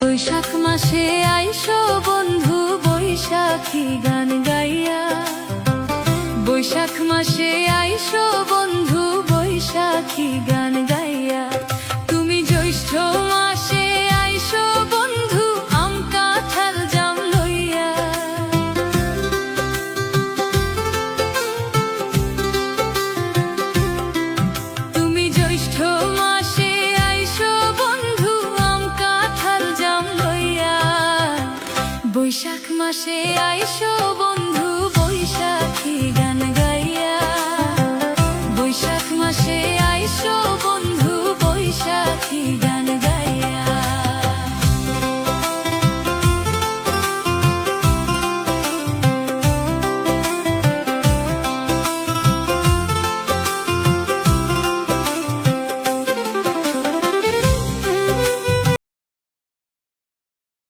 বৈশাখ মাসে আইসো বন্ধু বৈশাখী গান গাইয়া, বৈশাখ মাসে আইসো বন্ধু বৈশাখী গান গাইয়া। তুমি জ্যৈষ্ঠ মাসে আইসো বন্ধু আম কাঁঠাল জাম লইয়া। তুমি জ্যৈষ্ঠ মাসে আইসো বন্ধু আম কাঁঠাল জাম লইয়া, বৈশাখ মাসে আইসো।